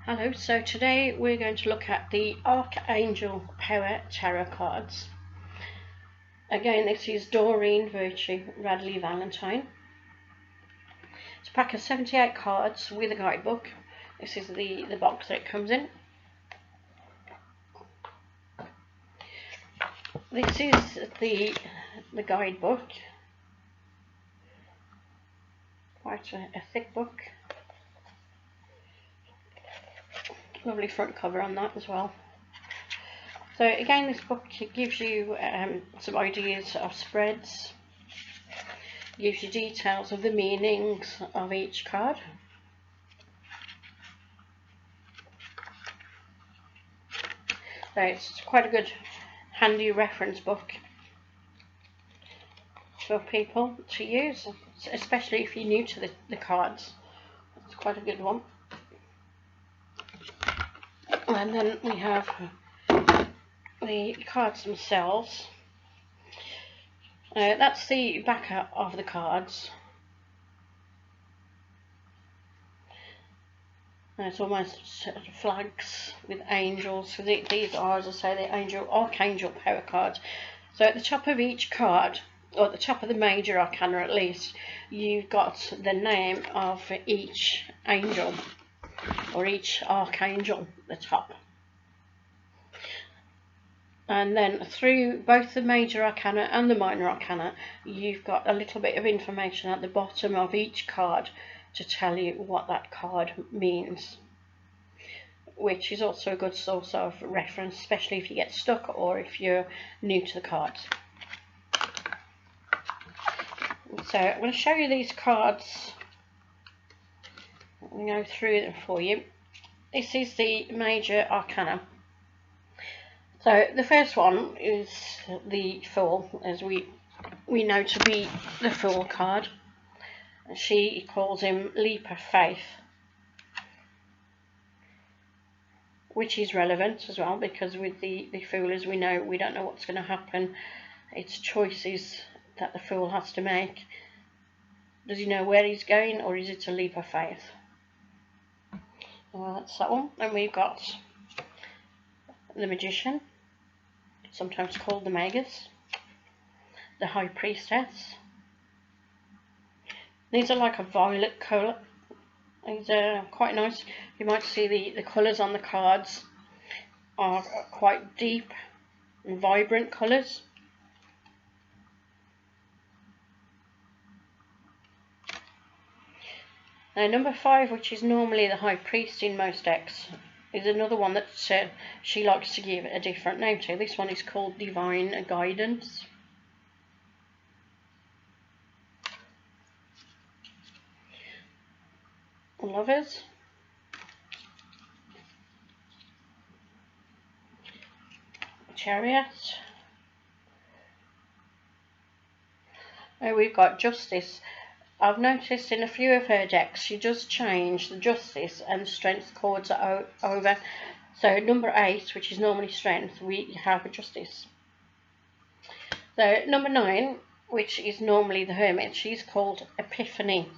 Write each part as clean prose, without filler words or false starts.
Hello, so today we're going to look at the Archangel Power Tarot cards. Again, this is Doreen, Virtue, Radleigh, Valentine. It's a pack of 78 cards with a guidebook. This is the box that it comes in. This is the guidebook. Quite a thick book. Lovely front cover on that as well. So again, this book gives you some ideas of spreads, gives you details of the meanings of each card. So it's quite a good handy reference book for people to use, especially if you're new to the cards. It's quite a good one. And then we have the cards themselves. That's the back of the cards. It's almost flags with angels. So these are, as I say, the Archangel Power cards. So at the top of each card, or at the top of the major arcana at least, you've got the name of each angel, or each archangel at the top. And then through both the major arcana and the minor arcana, you've got a little bit of information at the bottom of each card to tell you what that card means, which is also a good source of reference, especially if you get stuck or if you're new to the cards. So I'm going to show you these cards. I'm going to go through them for you. This is the major arcana. So the first one is the Fool, as we know to be the Fool card. She calls him Leap of Faith, which is relevant as well, because with the Fool, as we know, we don't know what's going to happen. It's choices that the Fool has to make. Does he know where he's going, or is it a leap of faith? Well, that's that one. And we've got the Magician, sometimes called the Magus, the High Priestess. These are like a violet colour. These are quite nice. You might see the colours on the cards are quite deep and vibrant colours. Now number 5, which is normally the High Priest in most decks, is another one that she likes to give a different name to. This one is called Divine Guidance. Lovers. Chariot. We've got Justice. I've noticed in a few of her decks she does change the Justice and Strength chords over. So number 8, which is normally Strength, we have a Justice. So number 9, which is normally the Hermit, she's called Epiphany.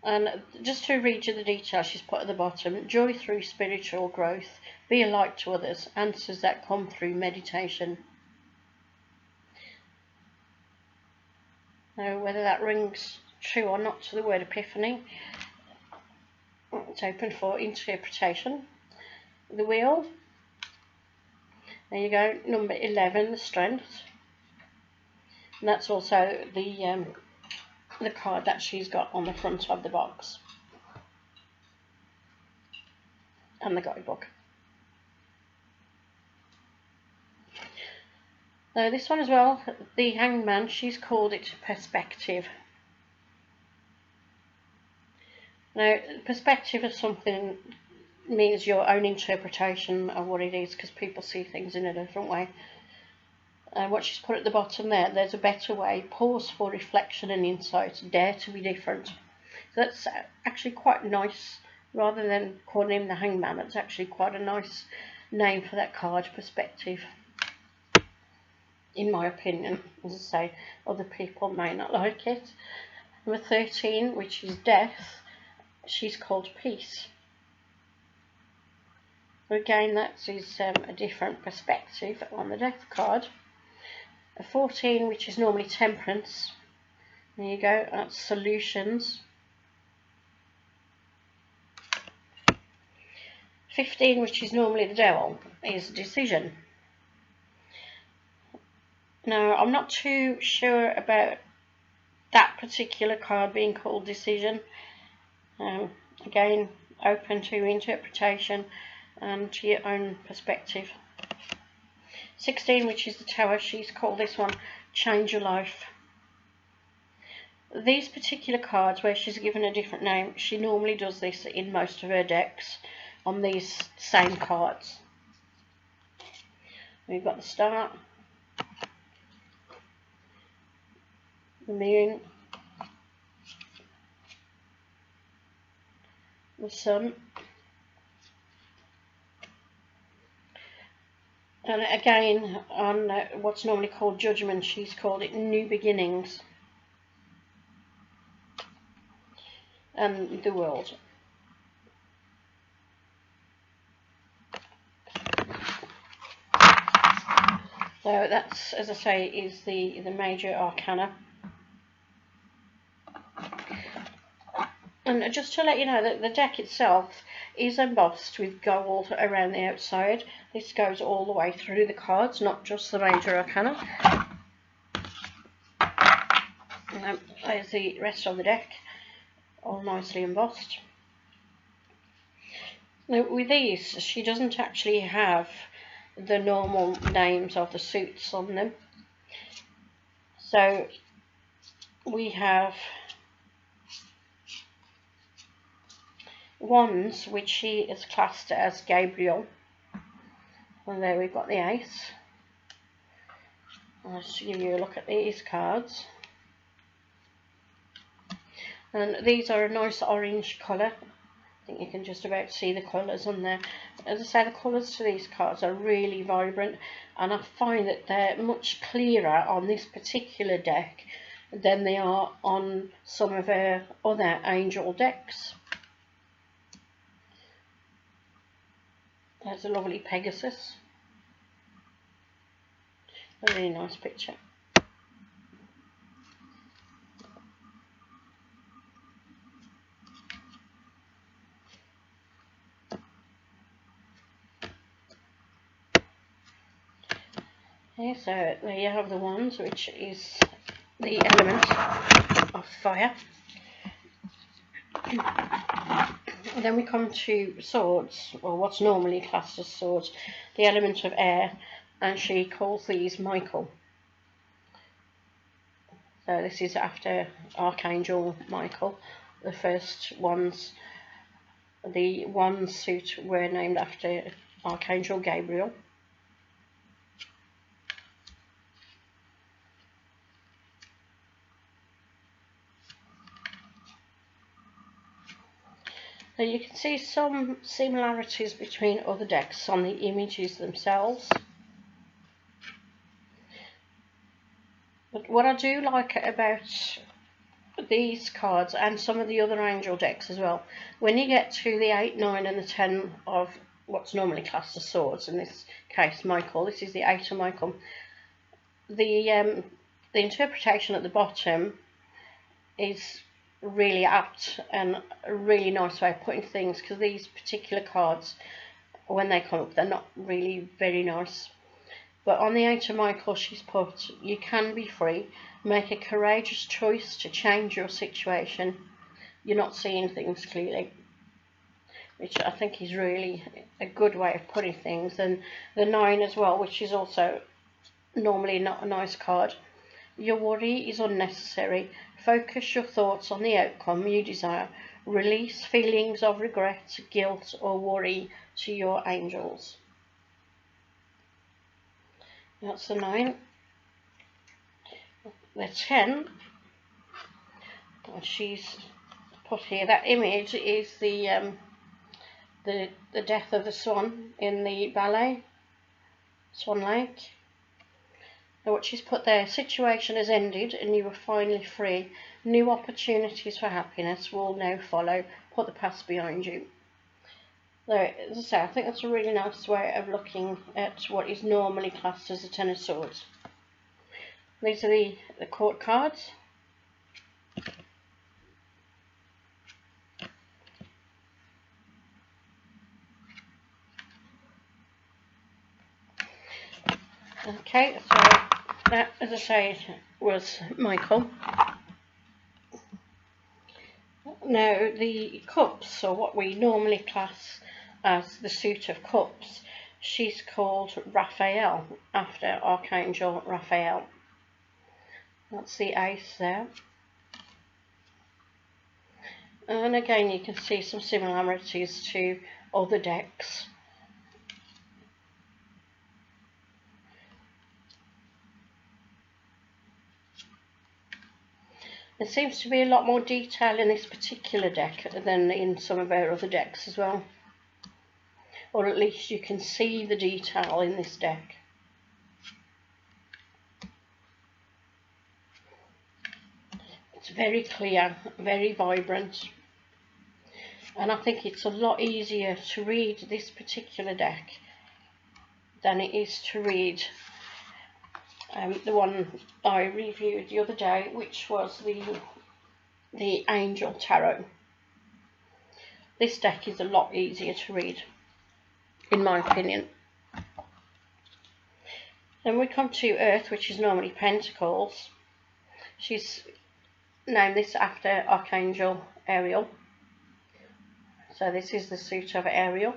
And just to read you the details she's put at the bottom: joy through spiritual growth, be a light to others, answers that come through meditation. Now, whether that rings true or not to the word epiphany, it's open for interpretation. The Wheel. There you go, number 11, the Strength. And that's also the card that she's got on the front of the box and the guidebook. Now this one as well, the Hanged Man, she's called it Perspective. Now perspective is something, means your own interpretation of what it is, because people see things in a different way. And what she's put at the bottom there's a better way, pause for reflection and insight, dare to be different. So that's actually quite nice. Rather than calling him the Hanged Man, it's actually quite a nice name for that card, Perspective, in my opinion. As I say, other people may not like it. Number 13, which is Death. she's called Peace. Again, that is a different perspective on the Death card. A 14, which is normally Temperance. There you go, that's Solutions. 15, which is normally the Devil, is Decision. Now, I'm not too sure about that particular card being called Decision. Again, open to interpretation and to your own perspective. 16, which is the Tower, she's called this one Change Your Life. These particular cards, where she's given a different name, she normally does this in most of her decks on these same cards. We've got the Star, the Moon, the Sun, and again on what's normally called Judgment, she's called it New Beginnings, and the World. So that's, as I say, is the major arcana. And just to let you know that the deck itself is embossed with gold around the outside. This goes all the way through the cards, not just the major arcana. There's the rest of the deck, all nicely embossed. Now, with these, she doesn't actually have the normal names of the suits on them. So we have Wands, which she is classed as Gabriel, and there we've got the Ace. I'll just give you a look at these cards, and these are a nice orange colour. I think you can just about see the colours on there. As I say, the colours to these cards are really vibrant, and I find that they're much clearer on this particular deck than they are on some of our other angel decks. There's a lovely Pegasus. A really nice picture. Okay, so there you have the Wands, which is the element of fire. And then we come to Swords, or what's normally classed as Swords, the element of air, and she calls these Michael. So this is after Archangel Michael. The first ones, the one suit, were named after Archangel Gabriel. So you can see some similarities between other decks on the images themselves. But what I do like about these cards, and some of the other angel decks as well, when you get to the 8, 9 and the 10 of what's normally classed as Swords, in this case Michael, this is the 8 of Michael, the interpretation at the bottom is really apt and a really nice way of putting things, because these particular cards, when they come up, they're not really very nice. But on the 8 of Michael, she's put, you can be free, make a courageous choice to change your situation. You're not seeing things clearly, which I think is really a good way of putting things. And the 9 as well, which is also normally not a nice card. Your worry is unnecessary. Focus your thoughts on the outcome you desire. Release feelings of regret, guilt, or worry to your angels. That's the 9. The 10, she's put here, that image is the death of the swan in the ballet, Swan Lake. Now what she's put there, situation has ended and you are finally free. New opportunities for happiness will now follow. Put the past behind you. So, as I say, I think that's a really nice way of looking at what is normally classed as a Ten of Swords. These are the court cards. Okay, so that, as I say, was Michael. Now, the cups, or what we normally class as the suit of cups, she's called Raphael, after Archangel Raphael. That's the ace there. And again, you can see some similarities to other decks. There seems to be a lot more detail in this particular deck than in some of our other decks as well. Or at least you can see the detail in this deck. It's very clear, very vibrant. And I think it's a lot easier to read this particular deck than it is to read the one I reviewed the other day, which was the Angel Tarot. This deck is a lot easier to read, in my opinion. Then we come to Earth, which is normally Pentacles. She's named this after Archangel Ariel. So this is the suit of Ariel.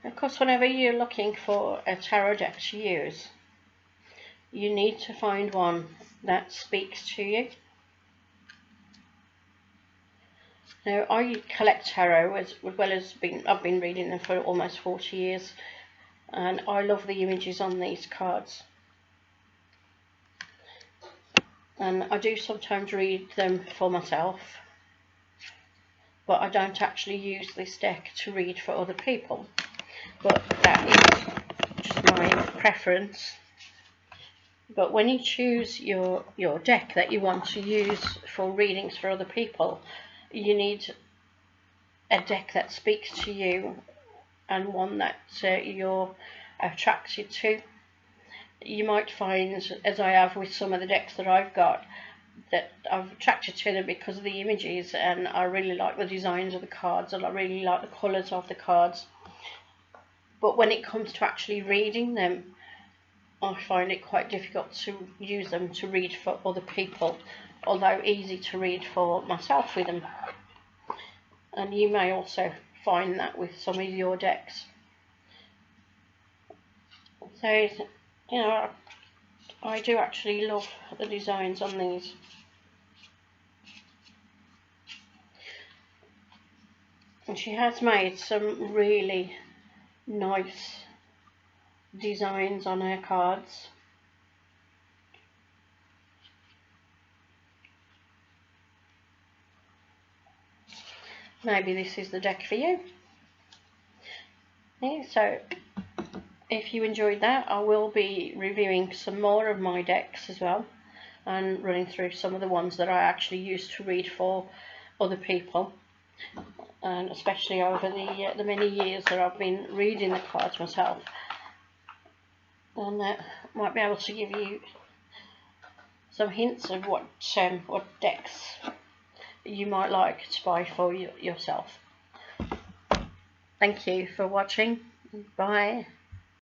Of course, whenever you're looking for a tarot deck to use, you need to find one that speaks to you. Now, I collect tarot as well as I've been reading them for almost 40 years, and I love the images on these cards. And I do sometimes read them for myself, but I don't actually use this deck to read for other people. But that is just my preference. But when you choose your deck that you want to use for readings for other people, you need a deck that speaks to you and one that you're attracted to. You might find, as I have with some of the decks that I've got, that I'm attracted to them because of the images, and I really like the designs of the cards, and I really like the colours of the cards. But when it comes to actually reading them, I find it quite difficult to use them to read for other people, although easy to read for myself with them. And you may also find that with some of your decks. So, you know, I do actually love the designs on these. And she has made some really nice designs on her cards. Maybe this is the deck for you. Yeah, so if you enjoyed that, I will be reviewing some more of my decks as well, and running through some of the ones that I actually use to read for other people, and especially over the many years that I've been reading the cards myself. And might be able to give you some hints of what decks you might like to buy for yourself. Thank you for watching. Bye.